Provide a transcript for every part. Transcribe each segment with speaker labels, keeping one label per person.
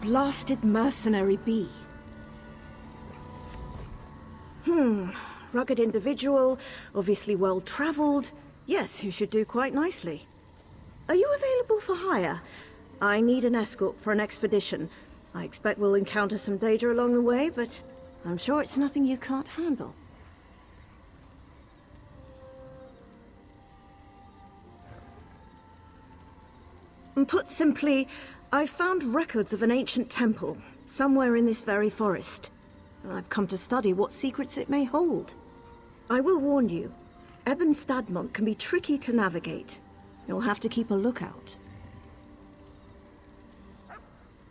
Speaker 1: blasted mercenary be? Rugged individual, obviously well-traveled. Yes, you should do quite nicely. Are you available for hire? I need an escort for an expedition. I expect we'll encounter some danger along the way, but I'm sure it's nothing you can't handle. Put simply, I found records of an ancient temple somewhere in this very forest. I've come to study what secrets it may hold. I will warn you, Ebon Stadmont can be tricky to navigate. You'll have to keep a lookout.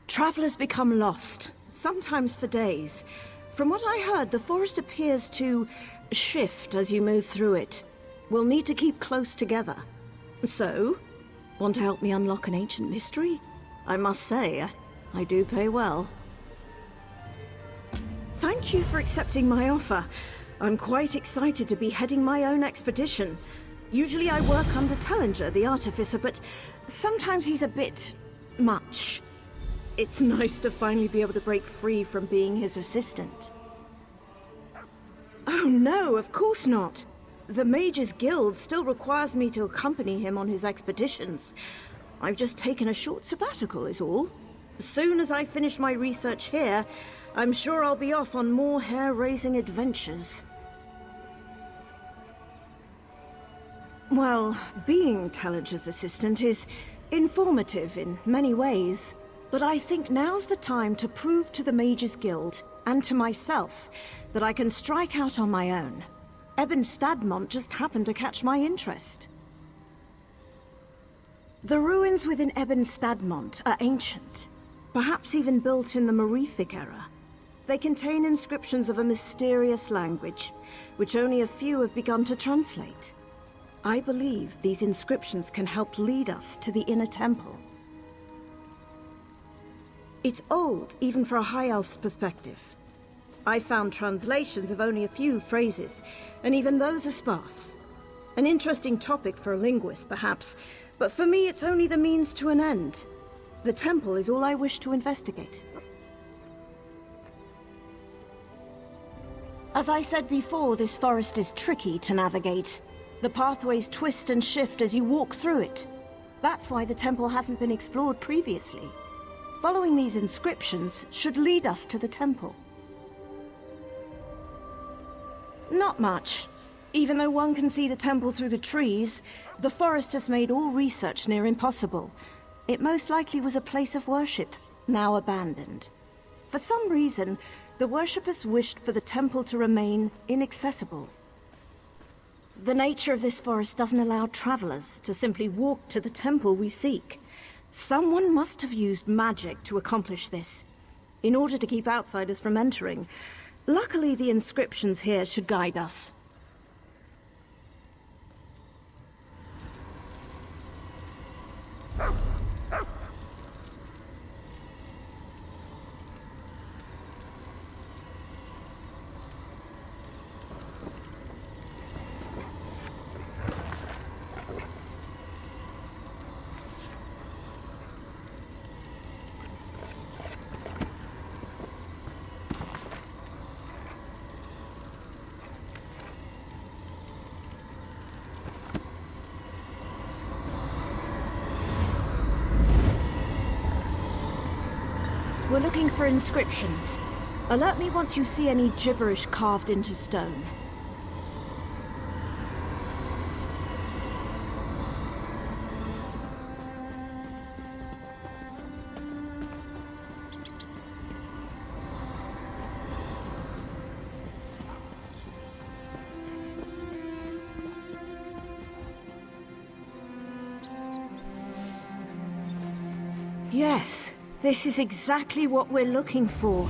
Speaker 1: Travelers become lost, sometimes for days. From what I heard, the forest appears to shift as you move through it. We'll need to keep close together. So, want to help me unlock an ancient mystery? I must say, I do pay well. Thank you for accepting my offer. I'm quite excited to be heading my own expedition. Usually I work under Tellinger, the artificer, but sometimes he's a bit much. It's nice to finally be able to break free from being his assistant. Oh no, of course not. The Mages Guild still requires me to accompany him on his expeditions. I've just taken a short sabbatical, is all. As soon as I finish my research here, I'm sure I'll be off on more hair-raising adventures. Well, being Tellinger's assistant is informative in many ways, but I think now's the time to prove to the Mages Guild, and to myself, that I can strike out on my own. Ebon Stadmont just happened to catch my interest. The ruins within Ebon Stadmont are ancient, perhaps even built in the Merethic era. They contain inscriptions of a mysterious language, which only a few have begun to translate. I believe these inscriptions can help lead us to the inner temple. It's old, even for a High Elf's perspective. I found translations of only a few phrases, and even those are sparse. An interesting topic for a linguist, perhaps, but for me it's only the means to an end. The temple is all I wish to investigate. As I said before, this forest is tricky to navigate. The pathways twist and shift as you walk through it. That's why the temple hasn't been explored previously. Following these inscriptions should lead us to the temple. Not much. Even though one can see the temple through the trees, the forest has made all research near impossible. It most likely was a place of worship, now abandoned. For some reason, the worshippers wished for the temple to remain inaccessible. The nature of this forest doesn't allow travelers to simply walk to the temple we seek. Someone must have used magic to accomplish this, in order to keep outsiders from entering. Luckily, the inscriptions here should guide us. We're looking for inscriptions. Alert me once you see any gibberish carved into stone. Yes. This is exactly what we're looking for.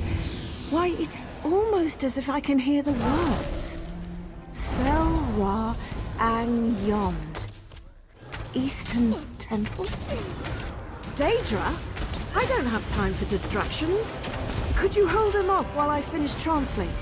Speaker 1: Why, it's almost as if I can hear the words. Sel Ra Ang Yond. Eastern Temple? Daedra? I don't have time for distractions. Could you hold them off while I finish translating?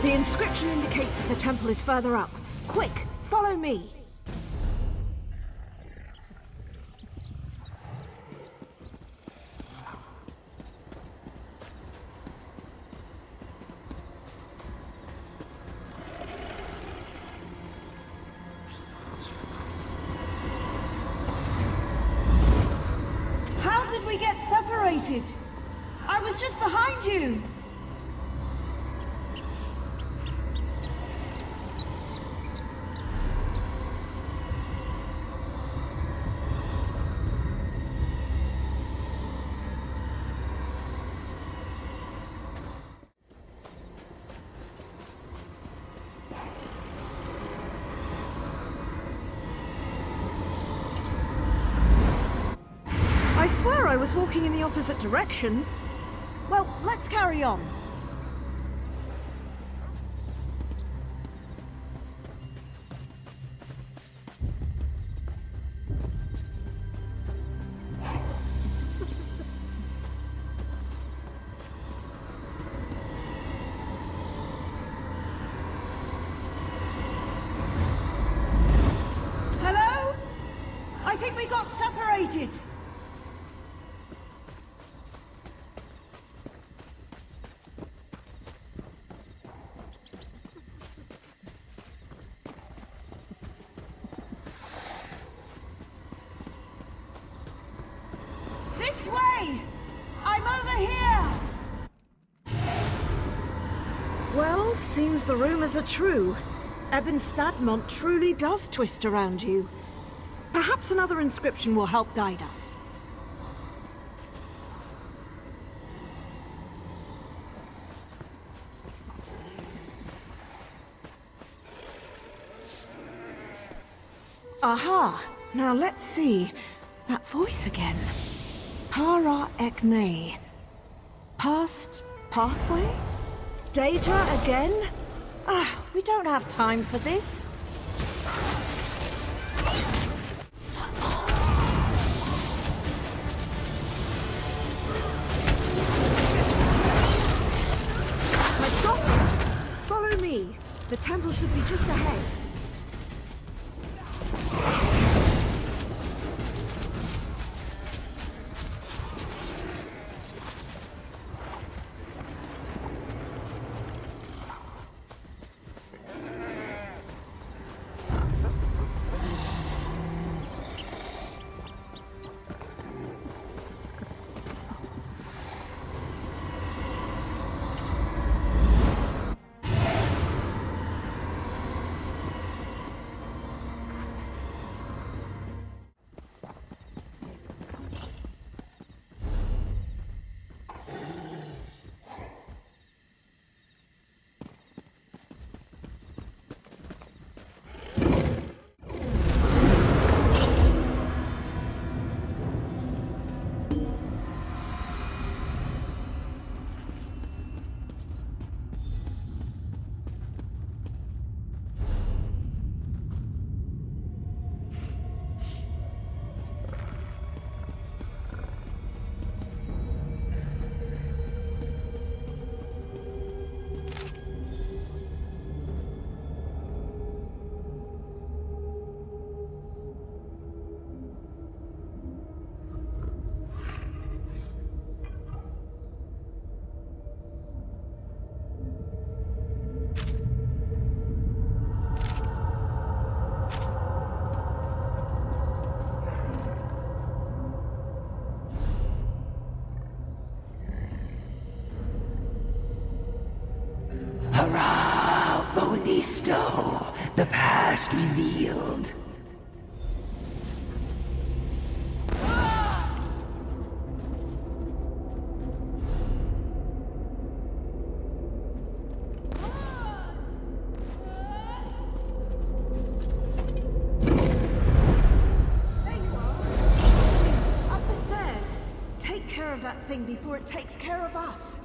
Speaker 1: The inscription indicates that the temple is further up. Quick, follow me. How did we get separated? I was just behind you. I swear I was walking in the opposite direction. Well, let's carry on. Hello? I think we got separated. This way! I'm over here! Well, seems the rumors are true. Ebon Stadmont truly does twist around you. Perhaps another inscription will help guide us. Aha! Now let's see. That voice again. Para Ekne. Past pathway? Daedra again? We don't have time for this. I've got it! Follow me. The temple should be just ahead.
Speaker 2: Hurrah! Bonisto! The past revealed.
Speaker 1: Up the stairs. Take care of that thing before it takes care of us.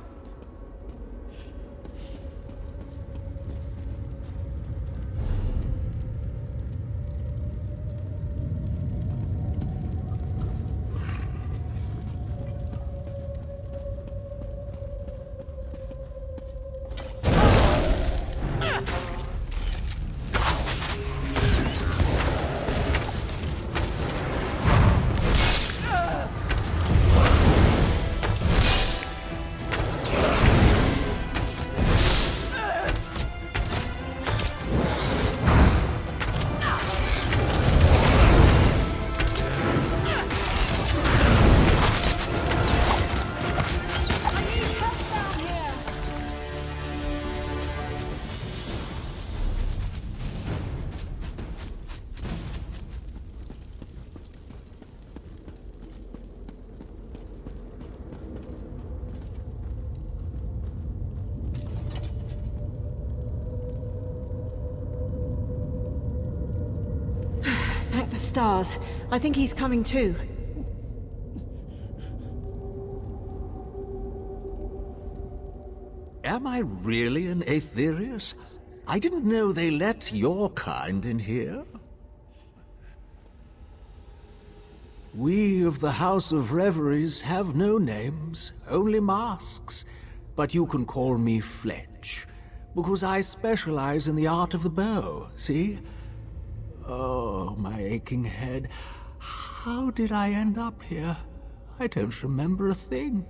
Speaker 1: stars. I think he's coming too.
Speaker 3: Am I really an Aetherius? I didn't know they let your kind in here. We of the House of Reveries have no names, only masks. But you can call me Fletch, because I specialize in the art of the bow, see? Oh, my aching head. How did I end up here? I don't remember a thing.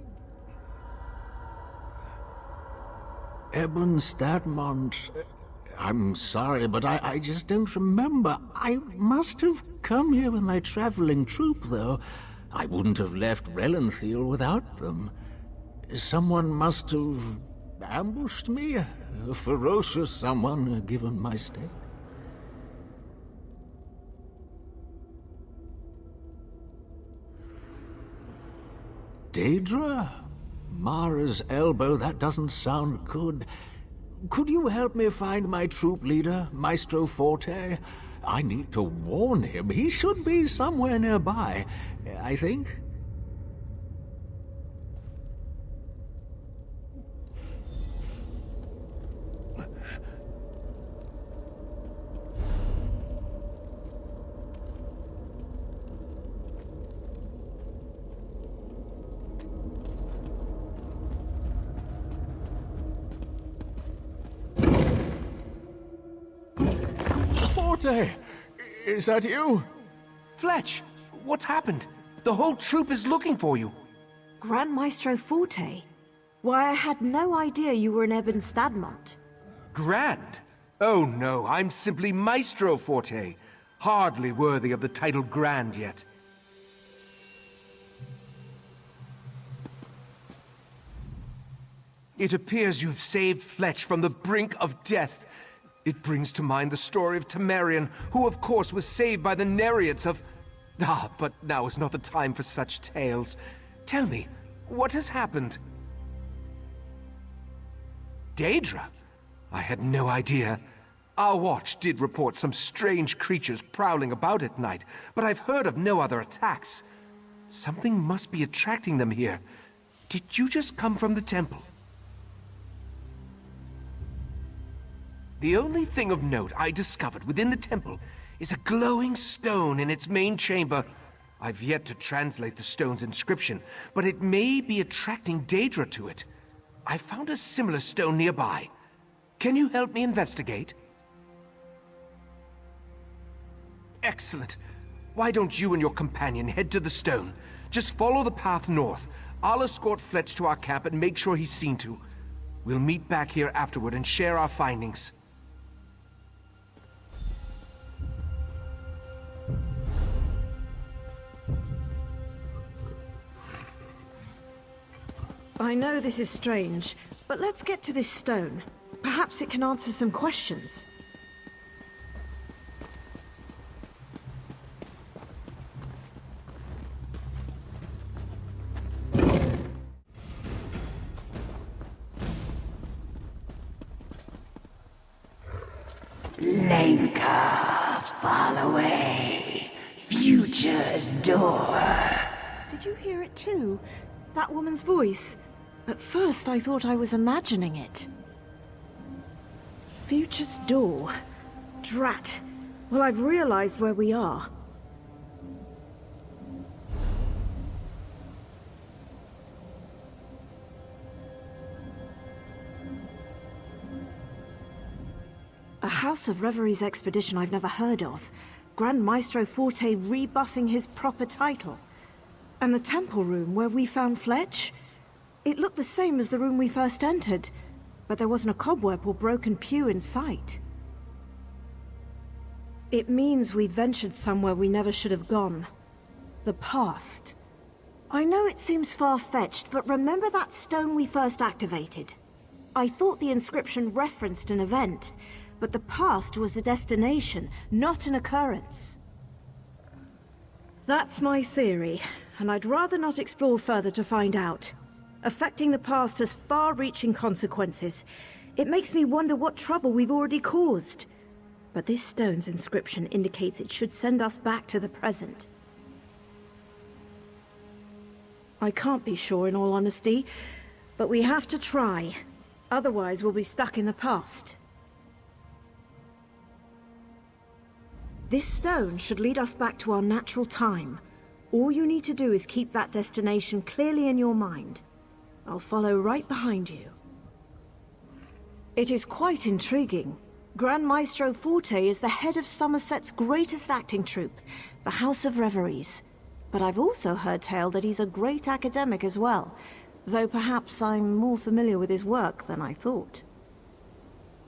Speaker 3: Ebon Stadmont. I'm sorry, but I just don't remember. I must have come here with my traveling troupe, though. I wouldn't have left Relenthal without them. Someone must have ambushed me. A ferocious someone, given my state. Daedra? Mara's elbow, that doesn't sound good. Could you help me find my troop leader, Maestro Forte? I need to warn him. He should be somewhere nearby, I think. Forte! Is that you?
Speaker 4: Fletch, what's happened? The whole troop is looking for you.
Speaker 1: Grand Maestro Forte? Why, I had no idea you were an Ebon Stadmont.
Speaker 4: Grand? Oh no, I'm simply Maestro Forte. Hardly worthy of the title Grand yet. It appears you've saved Fletch from the brink of death. It brings to mind the story of Temerian, who of course was saved by the Nereids of... Ah, but now is not the time for such tales. Tell me, what has happened? Daedra? I had no idea. Our watch did report some strange creatures prowling about at night, but I've heard of no other attacks. Something must be attracting them here. Did you just come from the temple? The only thing of note I discovered within the temple is a glowing stone in its main chamber. I've yet to translate the stone's inscription, but it may be attracting Daedra to it. I found a similar stone nearby. Can you help me investigate? Excellent. Why don't you and your companion head to the stone? Just follow the path north. I'll escort Fletch to our camp and make sure he's seen to. We'll meet back here afterward and share our findings.
Speaker 1: I know this is strange, but let's get to this stone. Perhaps it can answer some questions.
Speaker 2: Lenka, fall away. Future's door.
Speaker 1: Did you hear it too? That woman's voice. At first I thought I was imagining it. Future's door. Drat. Well, I've realized where we are. A House of Reveries expedition I've never heard of. Grand Maestro Forte rebuffing his proper title. And the temple room where we found Fletch? It looked the same as the room we first entered, but there wasn't a cobweb or broken pew in sight. It means we ventured somewhere we never should have gone. The past. I know it seems far-fetched, but remember that stone we first activated? I thought the inscription referenced an event, but the past was a destination, not an occurrence. That's my theory, and I'd rather not explore further to find out. Affecting the past has far-reaching consequences. It makes me wonder what trouble we've already caused. but this stone's inscription indicates it should send us back to the present. I can't be sure in all honesty, but we have to try. Otherwise, we'll be stuck in the past. This stone should lead us back to our natural time. All you need to do is keep that destination clearly in your mind. I'll follow right behind you. It is quite intriguing. Grand Maestro Forte is the head of Summerset's greatest acting troupe, the House of Reveries. But I've also heard tale that he's a great academic as well, though perhaps I'm more familiar with his work than I thought.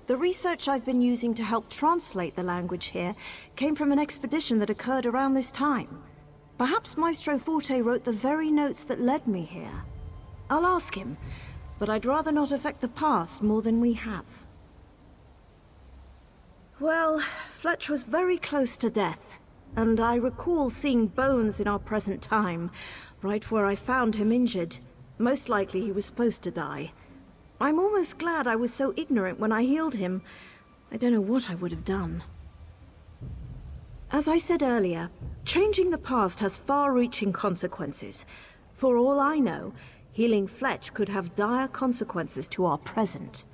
Speaker 1: The research I've been using to help translate the language here came from an expedition that occurred around this time. Perhaps Maestro Forte wrote the very notes that led me here. I'll ask him, but I'd rather not affect the past more than we have. Well, Fletch was very close to death, and I recall seeing bones in our present time, right where I found him injured. Most likely he was supposed to die. I'm almost glad I was so ignorant when I healed him. I don't know what I would have done. As I said earlier, changing the past has far-reaching consequences. For all I know, healing Fletch could have dire consequences to our present.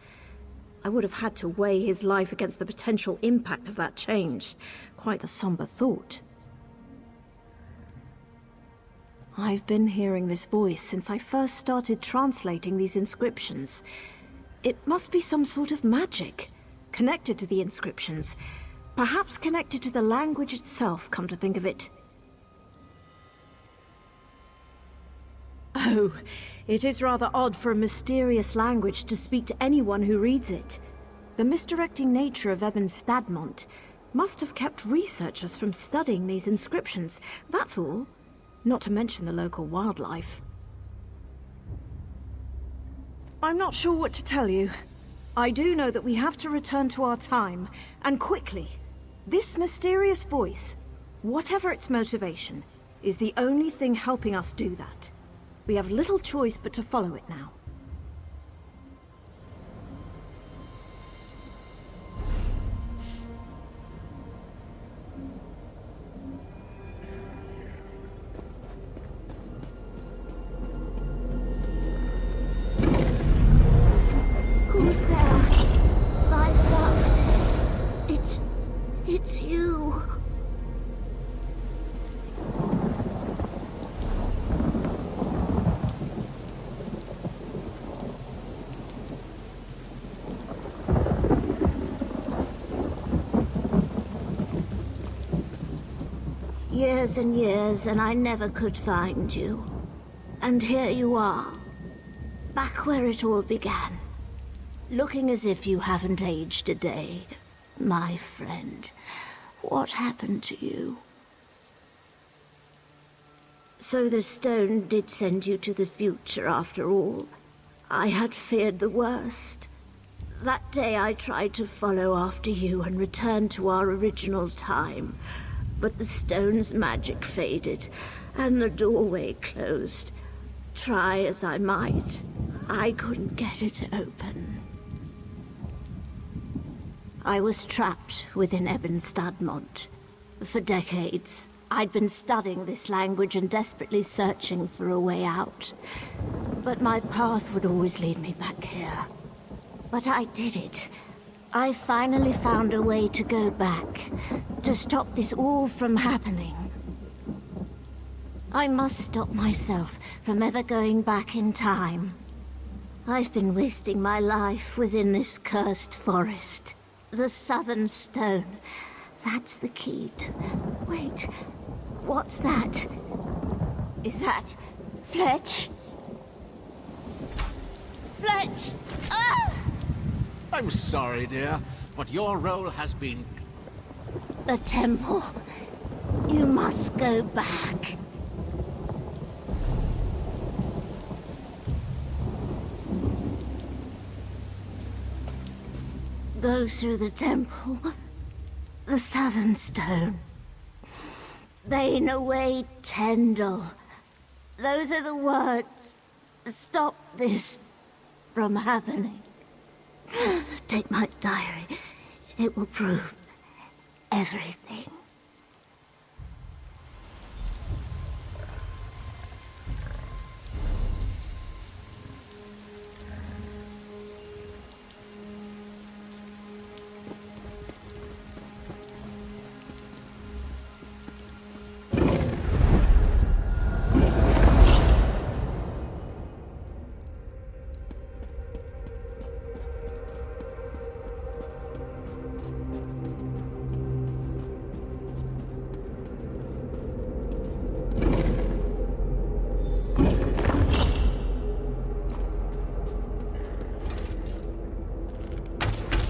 Speaker 1: I would have had to weigh his life against the potential impact of that change. Quite a somber thought. I've been hearing this voice since I first started translating these inscriptions. It must be some sort of magic, connected to the inscriptions. Perhaps connected to the language itself, come to think of it. Oh, it is rather odd for a mysterious language to speak to anyone who reads it. The misdirecting nature of Ebon Stadmont must have kept researchers from studying these inscriptions, that's all. Not to mention the local wildlife. I'm not sure what to tell you. I do know that we have to return to our time, and quickly. This mysterious voice, whatever its motivation, is the only thing helping us do that. We have little choice but to follow it now.
Speaker 2: Who's there? My services. It's you. Years and years, and I never could find you. And here you are, back where it all began. Looking as if you haven't aged a day. My friend, what happened to you? So the stone did send you to the future after all. I had feared the worst. That day I tried to follow after you and return to our original time. But the stone's magic faded, and the doorway closed. Try as I might, I couldn't get it open. I was trapped within Ebon Stadmont. For decades, I'd been studying this language and desperately searching for a way out. But my path would always lead me back here. But I did it. I finally found a way to go back, to stop this all from happening. I must stop myself from ever going back in time. I've been wasting my life within this cursed forest. The Southern Stone. That's the key to... Wait, what's that? Is that Fletch? Fletch! Ah!
Speaker 3: I'm sorry, dear, but your role has been...
Speaker 2: The temple. You must go back. Go through the temple. The Southern Stone. Bane away Tendel. Those are the words. Stop this from happening. Take my diary. It will prove everything.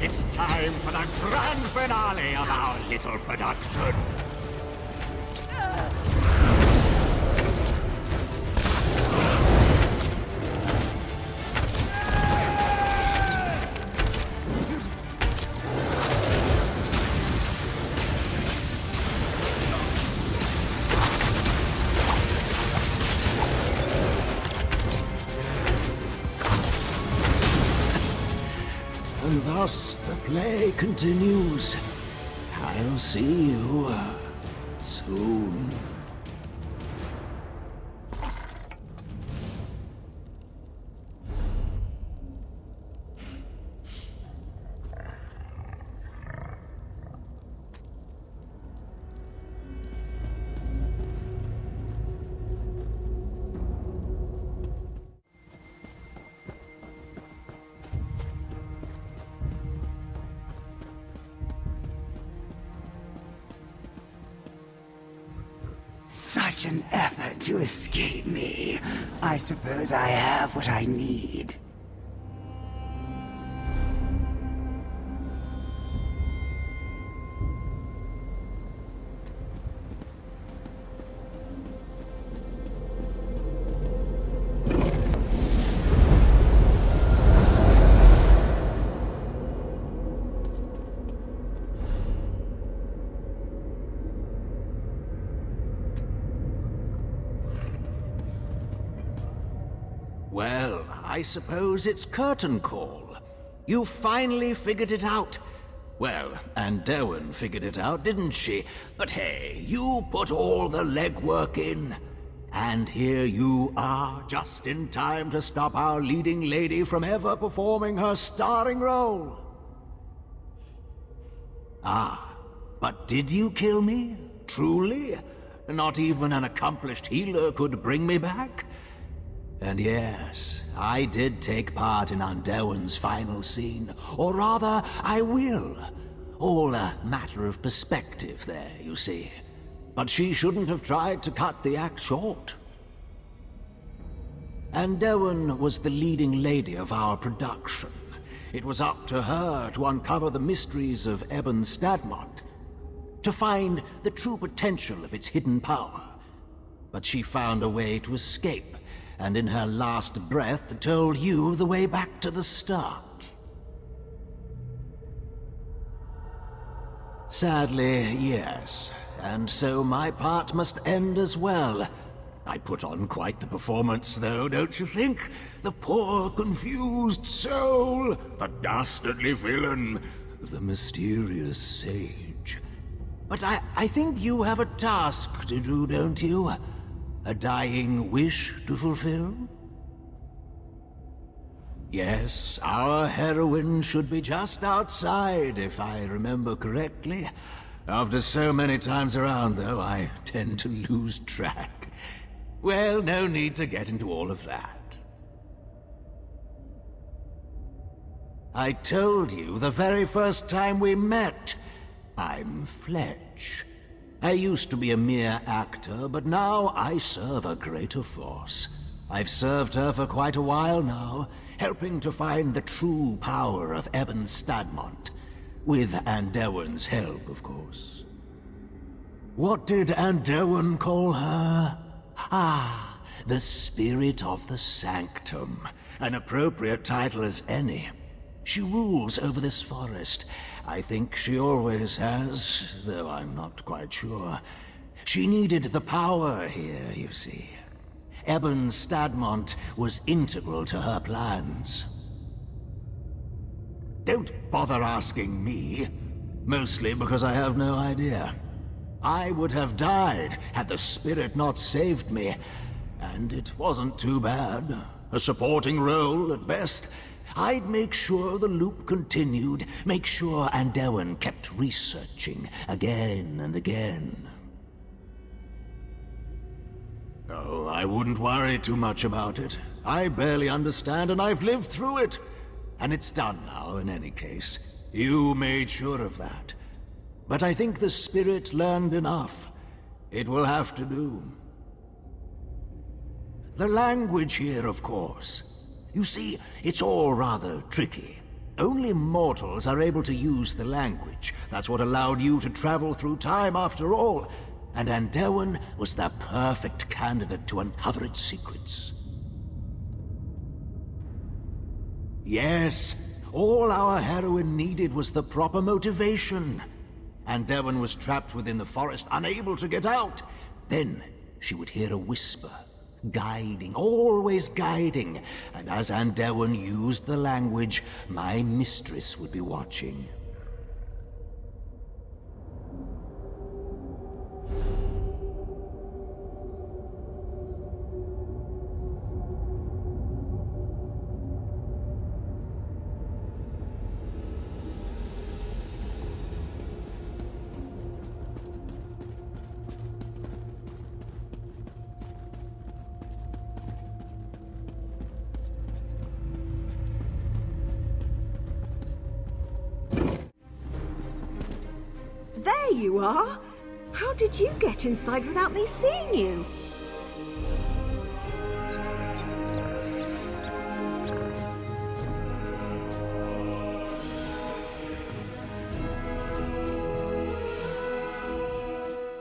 Speaker 3: It's time for the grand finale of our little production. And thus the play continues. I'll see you soon.
Speaker 5: Such an effort to escape me. I suppose I have what I need.
Speaker 3: Well, I suppose it's curtain call. You finally figured it out. Well, Andewen figured it out, didn't she? But hey, you put all the legwork in. And here you are, just in time to stop our leading lady from ever performing her starring role. Ah, but did you kill me? Truly? Not even an accomplished healer could bring me back? And yes, I did take part in Andewen's final scene. Or rather, I will. All a matter of perspective there, you see. But she shouldn't have tried to cut the act short. Andewen was the leading lady of our production. It was up to her to uncover the mysteries of Ebon Stadmont, to find the true potential of its hidden power. But she found a way to escape, and in her last breath told you the way back to the start. Sadly, yes. And so my part must end as well. I put on quite the performance, though, don't you think? The poor, confused soul, the dastardly villain, the mysterious sage. But I think you have a task to do, don't you? A dying wish to fulfill? Yes, our heroine should be just outside, if I remember correctly. After so many times around, though, I tend to lose track. Well, no need to get into all of that. I told you the very first time we met. I'm Fletch. I used to be a mere actor, but now I serve a greater force. I've served her for quite a while now, helping to find the true power of Ebon Stadmont. With Andewen's help, of course. What did Andewen call her? Ah, the Spirit of the Sanctum. An appropriate title as any. She rules over this forest. I think she always has, though I'm not quite sure. She needed the power here, you see. Ebon Stadmont was integral to her plans. Don't bother asking me. Mostly because I have no idea. I would have died had the spirit not saved me, and it wasn't too bad. A supporting role at best. I'd make sure the loop continued, make sure Andewen kept researching again and again. Oh, I wouldn't worry too much about it. I barely understand, and I've lived through it. And it's done now, in any case. You made sure of that. But I think the spirit learned enough. It will have to do. The language here, of course. You see, it's all rather tricky. Only mortals are able to use the language. That's what allowed you to travel through time after all. And Andewen was the perfect candidate to uncover its secrets. Yes, all our heroine needed was the proper motivation. Andewen was trapped within the forest, unable to get out. Then she would hear a whisper, guiding, always guiding. And as Andewen used the language, my mistress would be watching.
Speaker 1: There you are! How did you get inside without me seeing you?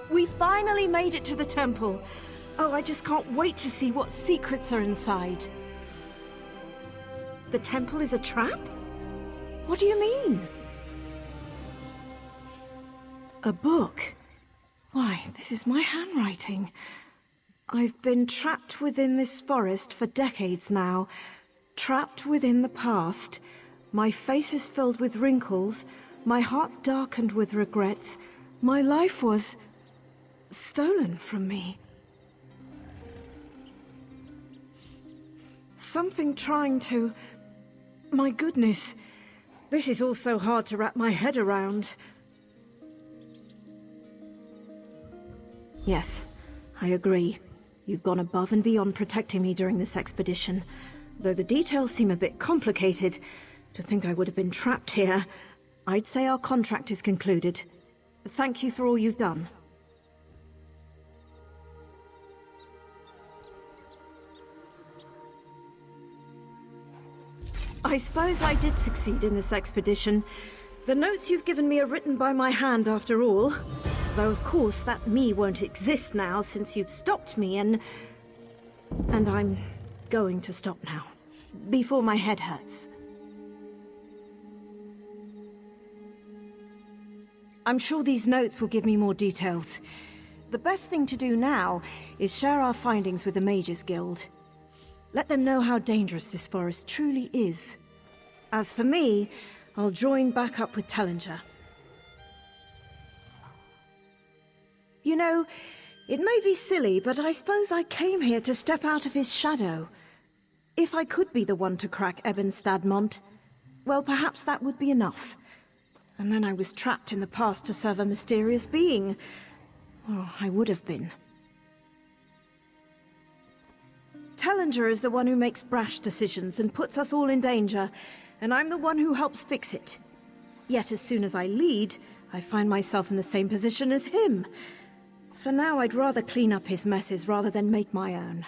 Speaker 1: We finally made it to the temple. Oh, I just can't wait to see what secrets are inside. The temple is a trap? What do you mean? A book? Why, this is my handwriting. I've been trapped within this forest for decades now. Trapped within the past. My face is filled with wrinkles. My heart darkened with regrets. My life was stolen from me. Something trying to... My goodness. This is all so hard to wrap my head around. Yes, I agree. You've gone above and beyond protecting me during this expedition. Though the details seem a bit complicated, to think I would have been trapped here, I'd say our contract is concluded. Thank you for all you've done. I suppose I did succeed in this expedition. The notes you've given me are written by my hand after all. Though, of course, that me won't exist now since you've stopped me and I'm going to stop now. Before my head hurts. I'm sure these notes will give me more details. The best thing to do now is share our findings with the Mages Guild. Let them know how dangerous this forest truly is. As for me, I'll join back up with Tellinger. You know, it may be silly, but I suppose I came here to step out of his shadow. If I could be the one to crack Ebon Stadmont, well, perhaps that would be enough. And then I was trapped in the past to serve a mysterious being. Oh, I would have been. Tellinger is the one who makes brash decisions and puts us all in danger, and I'm the one who helps fix it. Yet as soon as I lead, I find myself in the same position as him. For now, I'd rather clean up his messes rather than make my own.